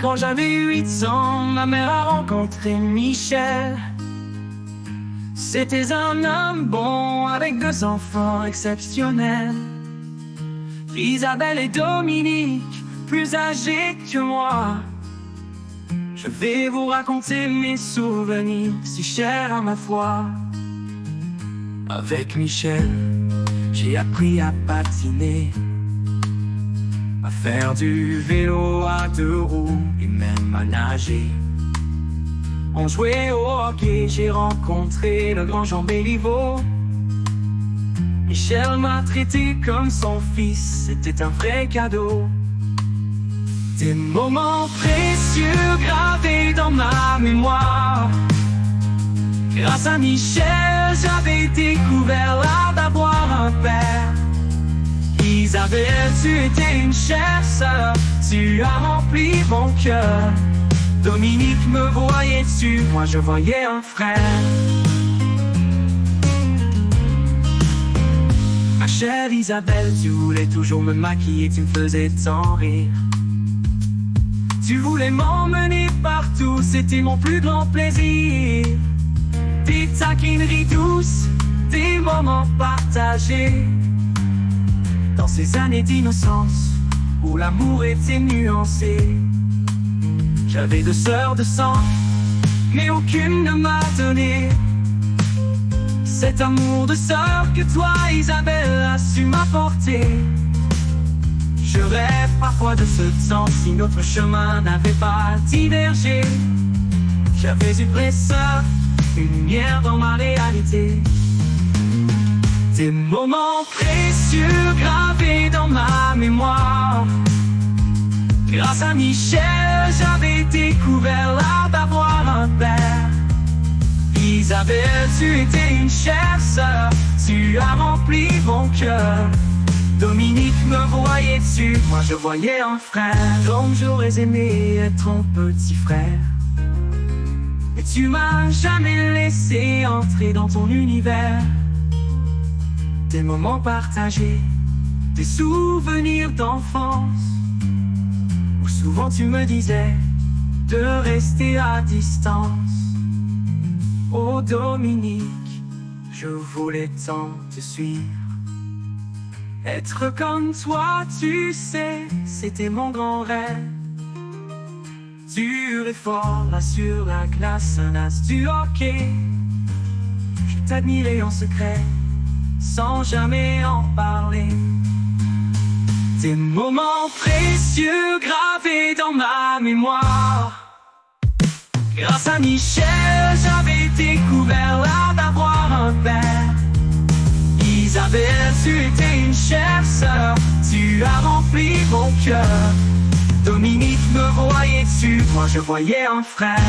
Quand j'avais 8 ans, ma mère a rencontré Michel. C'était un homme bon avec 2 enfants exceptionnels. Isabelle et Dominique, plus âgés que moi. Je vais vous raconter mes souvenirs si chers à ma foi. Avec Michel, j'ai appris à patiner, à faire du vélo à 2 roues et même à nager. On jouait au hockey, j'ai rencontré le grand Jean Béliveau. Michel m'a traité comme son fils, c'était un vrai cadeau. Des moments précieux gravés dans ma mémoire. Grâce à Michel, j'avais découvert l'art d'avoir un père. Isabelle, tu étais une chère sœur, tu as rempli mon cœur. Dominique me voyait dessus, moi je voyais un frère. Ma chère Isabelle, tu voulais toujours me maquiller, tu me faisais tant rire. Tu voulais m'emmener partout, c'était mon plus grand plaisir. Des taquineries douces, des moments partagés. Dans ces années d'innocence, où l'amour était nuancé. J'avais 2 sœurs de sang, mais aucune ne m'a donné cet amour de sœur que toi, Isabelle, as su m'apporter. Je rêve parfois de ce temps si notre chemin n'avait pas divergé. J'avais une vraie sœur, une lumière dans ma réalité. Des moments précieux gravés dans ma mémoire. Grâce à Michel, j'avais découvert l'art d'avoir un père. Isabelle, tu étais une chère sœur, tu as rempli mon cœur. Dominique me voyait dessus, moi je voyais un frère. Comme j'aurais aimé être ton petit frère. Mais tu m'as jamais laissé entrer dans ton univers. Des moments partagés, des souvenirs d'enfance, où souvent tu me disais de rester à distance. Oh Dominique, je voulais tant te suivre. Être comme toi, tu sais, c'était mon grand rêve. Dur et fort, là sur la glace, un as du hockey. Je t'admirais en secret, sans jamais en parler. Des moments précieux gravés dans ma mémoire. Grâce à Michel, j'avais découvert l'art d'avoir un père. Isabelle, tu étais une chère sœur, tu as rempli mon cœur. Dominique me voyait dessus, moi je voyais un frère.